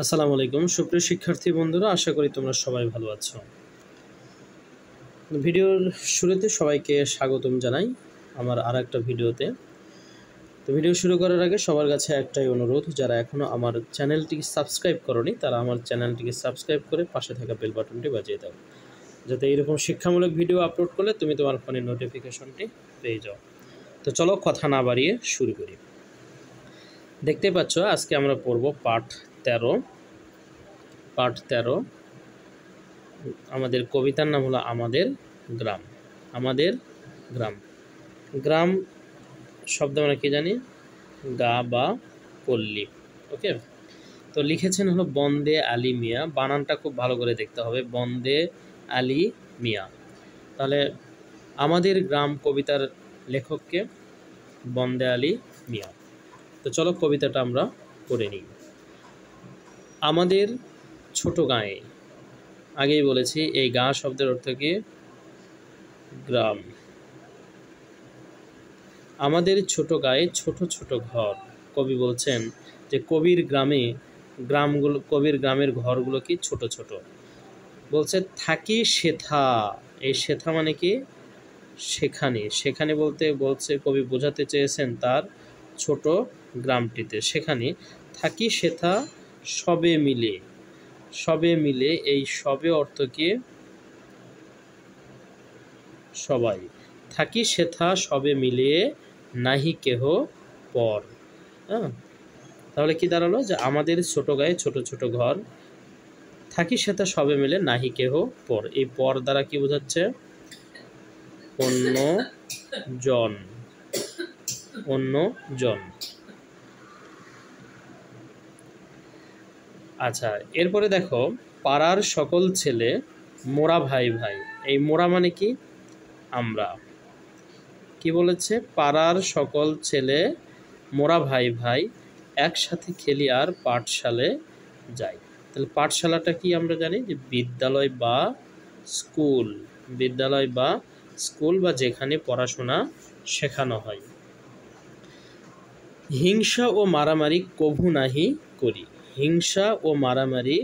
আসসালামু আলাইকুম সুপ্রিয় শিক্ষার্থী বন্ধুরা, আশা করি তোমরা সবাই ভালো আছো। ভিডিওর শুরুতে সবাইকে স্বাগতম জানাই আমার আরেকটা ভিডিওতে। তো ভিডিও শুরু করার আগে সবার কাছে একটাই অনুরোধ, যারা এখনও আমার চ্যানেলটিকে সাবস্ক্রাইব করনি তারা আমার চ্যানেলটিকে সাবস্ক্রাইব করে পাশে থাকা বেল বাটনটি বাজিয়ে দাও, যাতে এরকম শিক্ষামূলক ভিডিও আপলোড করলে তুমি তোমার ফোনে নোটিফিকেশনটি পেয়ে যাও। তো চলো কথা না বাড়িয়ে শুরু করি। দেখতে পাচ্ছ আজকে আমরা পড়ব পাঠ 13। আমাদের কবিতার নাম হলো আমাদের গ্রাম। আমাদের গ্রাম। গ্রাম শব্দ আমরা কি জানি? গা বা পল্লী। ওকে, তো লিখেছেন হলো বন্দে আলী মিয়া। বানানটা খুব ভালো করে দেখতে হবে, বন্দে আলী মিয়া। তাহলে আমাদের গ্রাম কবিতার লেখককে? বন্দে আলী মিয়া। তো চলো কবিতাটা আমরা পড়ে নিই। আমাদের ছোট গাঁয়ে, আগেই বলেছি এই গাঁ শব্দের অর্থ কি? গ্রাম। আমাদের ছোট গায়ে ছোট ছোট ঘর। কবি বলছেন যে কবির গ্রামের ঘরগুলো কি ছোট ছোট। বলছে থাকি সেথা। এই সেথা মানে কি? সেখানে। সেখানে বলছে কবি বোঝাতে চেয়েছেন তার ছোট গ্রামটিতে। সেখানে থাকি সেথা সবে মিলে। সবে মিলে, এই সবে অর্থ কি? সবাই। থাকি সেথা সবে মিলিয়ে নাহি কেহ পর। হ্যাঁ, তাহলে কি দাঁড়ালো? যে আমাদের ছোট গায়ে ছোট ছোট ঘর, থাকি সেথা সবে মিলে নাহি কেহ পর। এই পর দ্বারা কি বোঝাচ্ছে? অন্য জন। অন্য জন। আচ্ছা, এরপরে দেখো, পাড়ার সকল ছেলে মোরা ভাই ভাই। এই মোরা মানে কি? আমরা। কি বলেছে? পাড়ার সকল ছেলে মোরা ভাই ভাই একসাথে খেলি আর পাঠশালে যাই। তাহলে পাঠশালাটা কি আমরা জানি? যে বিদ্যালয় বা স্কুল। বিদ্যালয় বা স্কুল, বা যেখানে পড়াশোনা শেখানো হয়। হিংসা ও মারামারি কভু নাহি করি। হিংসা ও মারামারি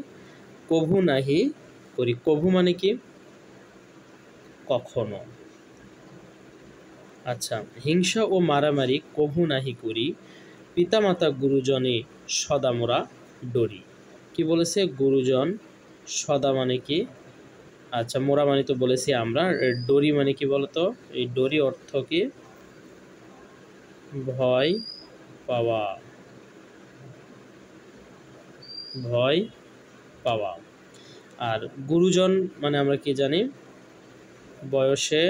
কভু নাহি করি। কভু মানে কি? কখনো। আচ্ছা, হিংসা ও মারামারি কভু নাহি করি, পিতামাতা গুরুজনে সদা মোরা ডরি। কি বলেছে? গুরুজন। সদা মানে কি? আচ্ছা, মোরা মানে তো বলেছি আমরা। ডরি মানে কি বলতো? এই ডরি অর্থ কি? ভয় পাওয়া। ভয় পাওয়া। আর গুরুজন মানে আমরা কি জানি? বয়সে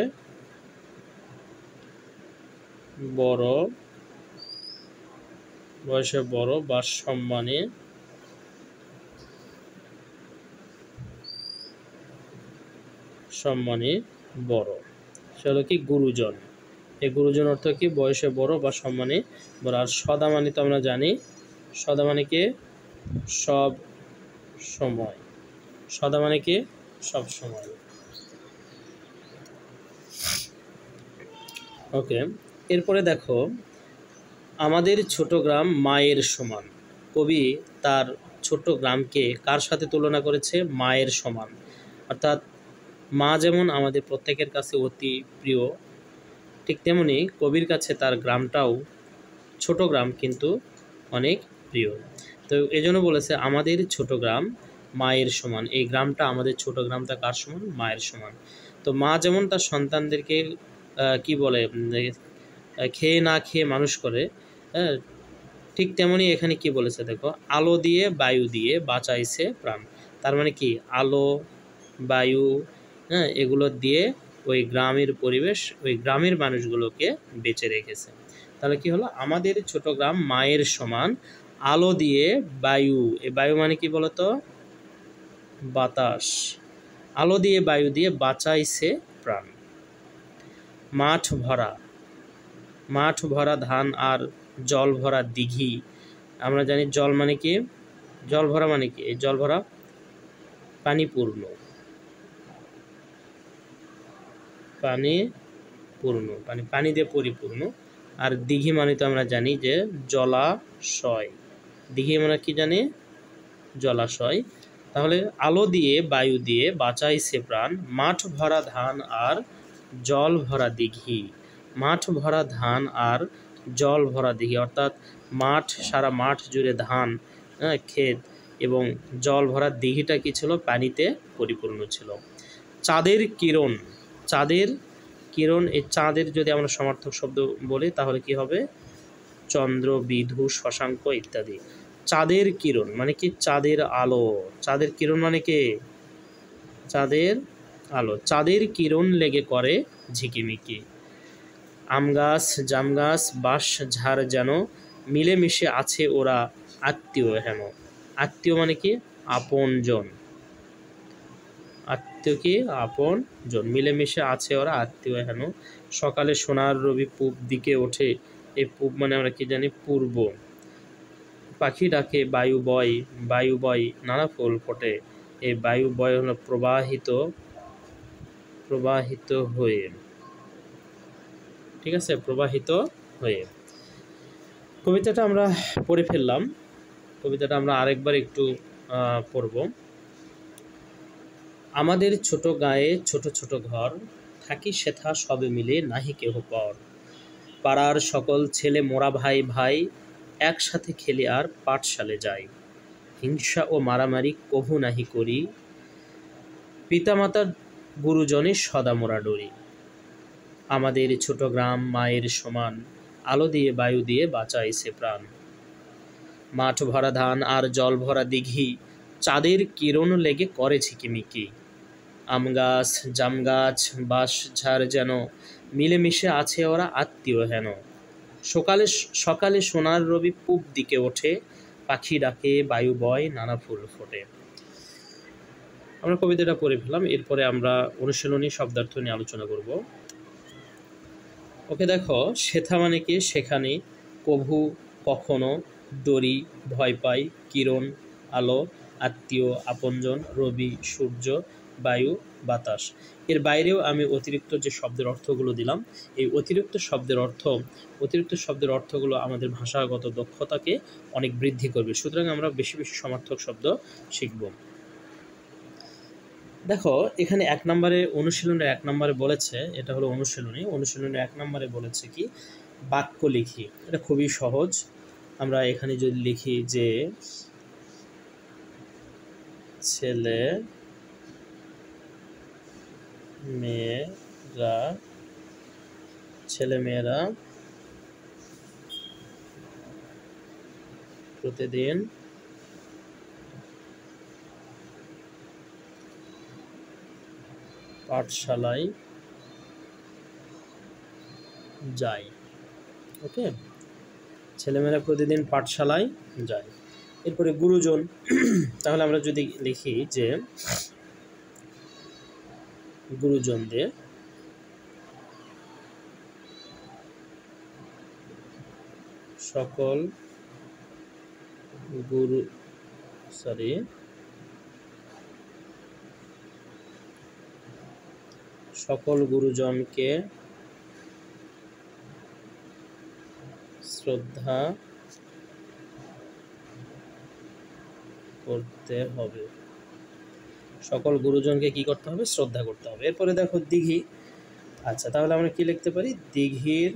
বড়। বয়সে বড় বা সম্মানে বড়, সে হলো কি? গুরুজন। এই গুরুজন অর্থ কি? বয়সে বড় বা সম্মানে বড়। আর সদা মানে তো আমরা জানি, সদা মানে কি? সব সময়। সদা মানে কি? সব সময়। ওকে, এরপরে দেখো, আমাদের ছোট গ্রাম মায়ের সমান। কবি তার ছোট গ্রামকে কার সাথে তুলনা করেছে? মায়ের সমান। অর্থাৎ মা যেমন আমাদের প্রত্যেকের কাছে অতি প্রিয়, ঠিক তেমনি কবির কাছে তার গ্রামটাও ছোট গ্রাম কিন্তু অনেক প্রিয়। তো এই জন্য বলেছে আমাদের ছোট গ্রাম মায়ের সমান। এই গ্রামটা, আমাদের ছোট গ্রামটা কার সমান? মায়ের সমান। তো মা যেমন তার সন্তানদেরকে কি বলে, খেয়ে না খেয়ে মানুষ করে, হ্যাঁ, ঠিক তেমনি এখানে কি বলেছে দেখো, আলো দিয়ে বায়ু দিয়ে বাঁচাইছে প্রাণ। তার মানে কি? আলো, বায়ু, হ্যাঁ, এগুলো দিয়ে ওই গ্রামের পরিবেশ, ওই গ্রামের মানুষগুলোকে বেঁচে রেখেছে। তাহলে কি হলো? আমাদের ছোট গ্রাম মায়ের সমান, আলো দিয়ে বায়ু। এই বায়ু মানে কি বলতো? বাতাস। আলো দিয়ে বায়ু দিয়ে বাঁচাইছে প্রাণ। মাঠ ভরা। মাঠ ভরা ধান আর জল ভরা দিঘি। আমরা জানি জল মানে কি? জল ভরা মানে কি? এই জল ভরা পানি পূর্ণ। পানি পূর্ণ, পানি দিয়ে পরিপূর্ণ। আর দিঘি মানে তো আমরা জানি যে জলাশয়। দিঘি মানে কি জানি? জলাশয়। তাহলে আলো দিয়ে বায়ু দিয়ে বাঁচাইছে প্রাণ, মাঠ ভরা ধান আর জল ভরা দিঘি। মাঠ ভরা ধান আর জল ভরা দিঘি, অর্থাৎ মাঠ, সারা মাঠ জুড়ে ধান, ক্ষেত, এবং জল ভরা দিঘিটা কি ছিল? পানিতে পরিপূর্ণ ছিল। চাঁদের কিরণ, চাঁদের কিরণ, এই চাঁদের যদি আমরা সমার্থক শব্দ বলি তাহলে কি হবে? চন্দ্র, বিধু, শশাঙ্ক ইত্যাদি। চাঁদের কিরণ মানে কি? চাঁদের আলো। চাঁদের কিরণ মানে কি? চাঁদের আলো। চাঁদের কিরণ লেগে করে ঝিকিমিকি। আম গাছ, জাম গাছ, বাঁশ ঝাড় যেন, মিলেমিশে আছে ওরা আত্মীয় হেন। আত্মীয় মানে কি? আপনজন। আত্মীয় কি? আপনজন। মিলেমিশে আছে ওরা আত্মীয় হেন। সকালে সোনার রবি পূব দিকে ওঠে। এই পূব মানে আমরা কি জানি? পূর্ব। পাখি ডাকে বায়ু বয়, বায়ু বয় নানা ফুল ফোটে। এই বায়ু বয় হলো প্রবাহিত, প্রবাহিত হয়ে, ঠিক আছে? প্রবাহিত হয়ে। কবিতাটা আমরা পড়ে ফেললাম। কবিতাটা আমরা আরেকবার একটু পড়ব। আমাদের ছোট গায়ে ছোট ছোট ঘর, থাকি সেথা সবে মিলে নাহি কেহ পর। পাড়ার সকল ছেলে মোরা ভাই ভাই, একসাথে খেলি আর পাঠশালে যাই। হিংসা ও মারামারি কভু নাহি করি, পিতামাতার গুরুজনের সদা মোরা ডরি। আমাদের ছোট গ্রাম মায়ের সমান, আলো দিয়ে বায়ু দিয়ে বাঁচাইছে প্রাণ। মাঠ ভরা ধান আর জল ভরা দিঘি, চাঁদের কিরণ লেগে করে ঝিকিমিকি। আম গাছ, জাম গাছ, বাঁশ ঝাড় যেন, মিলেমিশে আছে ওরা আত্মীয় হেন। সকালে সকালে সোনার রবি পূব দিকে ওঠে, পাখি ডাকে বায়ু বয় নানা ফুল ফোটে। আমরা কবিতাটা পড়ে ফেলাম। এরপরে আমরা অনুশীলনী শব্দার্থ নিয়ে আলোচনা করব। ওকে, দেখো, সেথা মানে কি? সেখানে, কভু কখনো, ডরি ভয় পাই, কিরণ আলো, আত্মীয় আপনজন, রবি সূর্য, বায়ু বাতাস। এর বাইরেও আমি অতিরিক্ত যে শব্দের অর্থগুলো দিলাম, এই অতিরিক্ত শব্দের অর্থগুলো আমাদের ভাষাগত দক্ষতাকে অনেক বৃদ্ধি করবে। সুতরাং আমরা বেশি বেশি সমার্থক শব্দ শিখব। দেখো, এখানে 1 নম্বরে অনুশীলনের 1 নম্বরে বলেছে, এটা হলো অনুশীলনের 1 নম্বরে বলেছে কি? বাক্য লিখি। এটা খুবই সহজ। আমরা এখানে যদি লিখি যে ছেলে মেয়েরা প্রতিদিন পাঠশালায় যায়। ওকে, ছেলেমেয়েরা প্রতিদিন পাঠশালায় যায়। এরপরে গুরুজন, তাহলে আমরা যদি লিখি যে গুরুজনদের সকল গুরুজনকে শ্রদ্ধা করতে হবে। সকল গুরুজনকে কি করতে হবে? শ্রদ্ধা করতে হবে। এরপরে দেখো দিঘি। আচ্ছা, তাহলে আমরা কি লিখতে পারি? দিঘির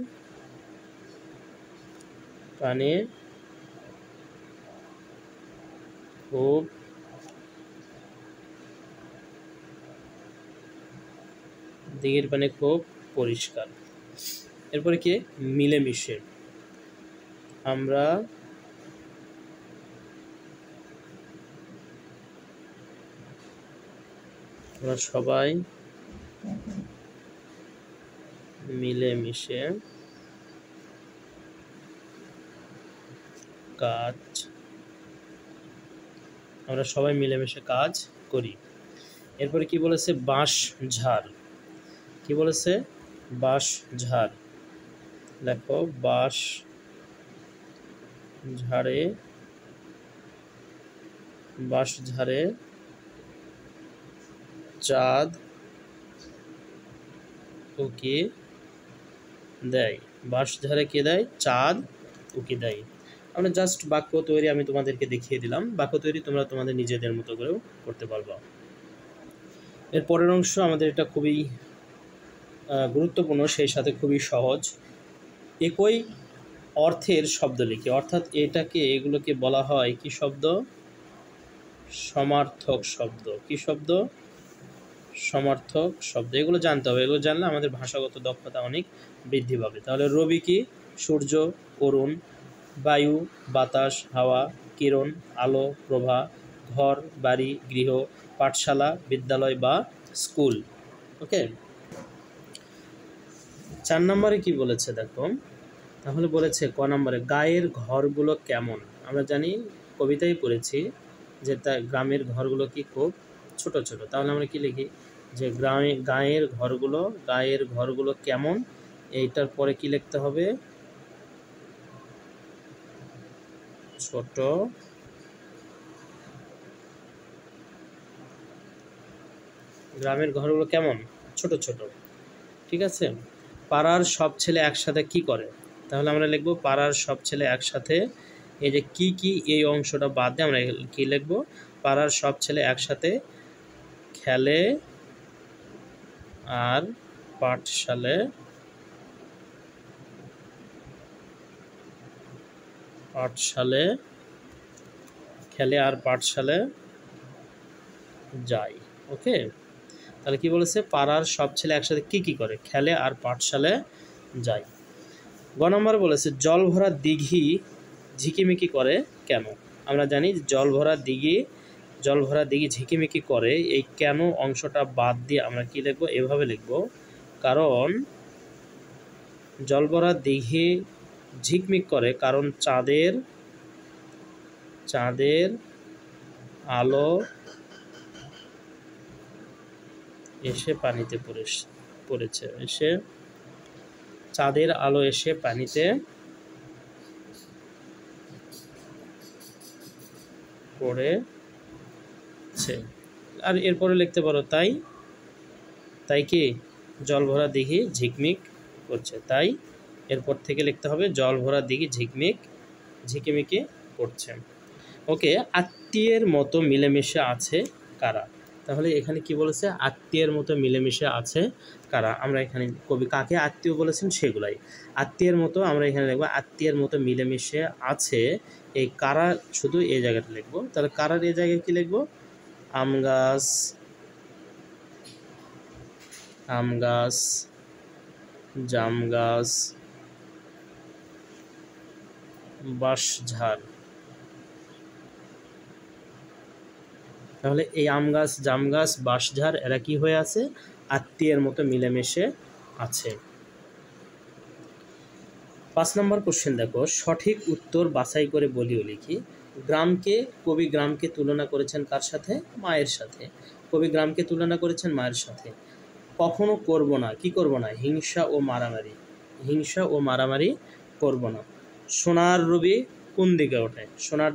পানি খুব পরিষ্কার। এরপরে কি? মিলেমিশে। আমরা সবাই মিলেমিশে কাজ করি। এরপরে কি বলেছে? বাঁশ ঝাড়। কি বলেছে? বাঁশ ঝাড়। দেখো, বাঁশ ঝাড়ে চাঁদ উকি দেয়। বাঁশ ঝাড়ে কি দেয়? চাঁদ উকি দেয়। আমরা জাস্ট বাক্য তৈরি আমি তোমাদেরকে দেখিয়ে দিলাম, বাক্য তৈরি তোমরা তোমাদের নিজেদের মতো করেও করতে পারবা। এর পরের অংশ আমাদের এটা খুবই গুরুত্বপূর্ণ, সেই সাথে খুবই সহজ। একই অর্থের শব্দ লিখি, অর্থাৎ এগুলোকে বলা হয় কি শব্দ? সমার্থক শব্দ। কি শব্দ? সমার্থক শব্দ। এগুলো জানতে হবে, এগুলো জানলে আমাদের ভাষাগত দক্ষতা অনেক বৃদ্ধি পাবে। তাহলে রবি কি? সূর্য, অরুণ, বায়ু, বাতাস, হাওয়া, কিরণ, আলো, প্রভা, ঘর, বাড়ি, গৃহ, পাঠশালা, বিদ্যালয় বা স্কুল। ওকে, 4 নম্বরে কি বলেছে দেখো, তাহলে বলেছে ক নম্বরে গায়ের ঘরগুলো কেমন। আমরা জানি, কবিতায় পড়েছি যে গ্রামের ঘরগুলো কি খুব ছোট ছোট। তাহলে আমরা কি লিখি যে গায়ের ঘরগুলো কেমন, এইটার পরে কি লিখতে হবে? ছোট। গ্রামের ঘরগুলো কেমন? ছোট ছোট। ঠিক আছে। পাড়ার সব ছেলে একসাথে কি করে? তাহলে আমরা লিখব পাড়ার সব ছেলে একসাথে, এই যে কি কি এই অংশটা বাদ দিয়ে আমরা কি লিখব? পাড়ার সব ছেলে একসাথে খেলে আর পাঠশালায় খেলে আর পাঠশালায় যায়। ওকে, তাহলে কি বলেছে? পাড়ার সব ছেলে একসাথে কি কি করে? খেলে আর পাঠশালায় যায়। গ নম্বর বলেছে জল ভরা দিঘি ঝিকিমিকি করে কেন? আমরা জানি জল ভরা দিঘি ঝিকিমিকি করে, এই কেন অংশটা বাদ দিয়ে আমরা কি লিখব? এভাবে লিখব, কারণ জল ভরা দিঘি ঝিকমিক করে কারণ চাঁদের আলো এসে পানিতে পড়েছে। চাঁদের আলো এসে পানিতে পড়েছে। আর এরপরে লিখতে পারো তাই কি জল ভরা দিঘি ঝিকমিক করছে। তাই এরপর থেকে লিখতে হবে জল ভরা দিঘি ঝিকিমিকি করছে। ওকে, আত্মীয়ের মতো মিলেমিশে আছে কারা? তাহলে এখানে কি বলেছে? আত্মীয়ের মতো মিলেমিশে আছে কারা। আমরা এখানে কবি কাকে আত্মীয় বলেছেন সেগুলাই। আত্মীয়ের মতো আমরা এখানে লিখবো আত্মীয়ের মতো মিলেমিশে আছে, এই কারা শুধু এই জায়গাটা লিখবো। তাহলে কারার এই জায়গায় কি লিখবো? আম গাছ, জাম গাছ, বাঁশঝাড়। তাহলে এই আম গাছ, জাম গাছ, বাঁশঝাড় এরা কি হয়ে আছে? আত্মীয়ের মতো মিলেমিশে আছে। 5 নম্বর কোশ্চেন দেখো, সঠিক উত্তর বাছাই করে বলিও লিখি। কবি গ্রামকে তুলনা করেছেন কার সাথে? মায়ের সাথে। কবি গ্রামকে তুলনা করেছেন মায়ের সাথে। কখনো করব না, কি করব না? হিংসা ও মারামারি করব না। সোনার রবি কোন দিকে ওঠে? সোনার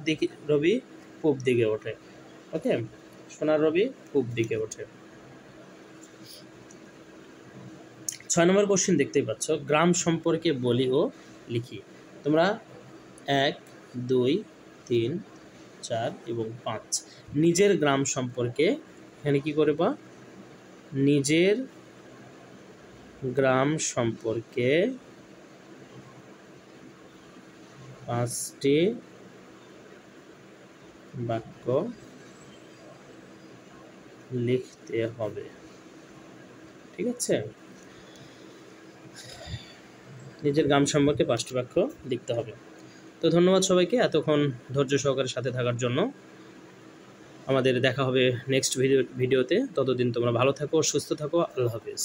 রবি পূব দিকে ওঠে। ওকে, সোনার রবি পূব দিকে ওঠে। 6 নম্বর কোশ্চেন দেখতেই পাচ্ছ, গ্রাম সম্পর্কে বলি ও লিখি। তোমরা 1, 2, 3, 4 এবং 5 নিজের গ্রাম সম্পর্কে এখানে কি করবা? নিজের গ্রাম সম্পর্কে 5টি বাক্য লিখতে হবে। ঠিক আছে, নিজের গ্রাম সম্পর্কে 5টি বাক্য লিখতে হবে। তো ধন্যবাদ সবাইকে এতক্ষণ ধৈর্য সহকারে সাথে থাকার জন্য। আমাদের দেখা হবে নেক্সট ভিডিওতে। ততদিন তোমরা ভালো থাকো, সুস্থ থাকো। আল্লাহ হাফেজ।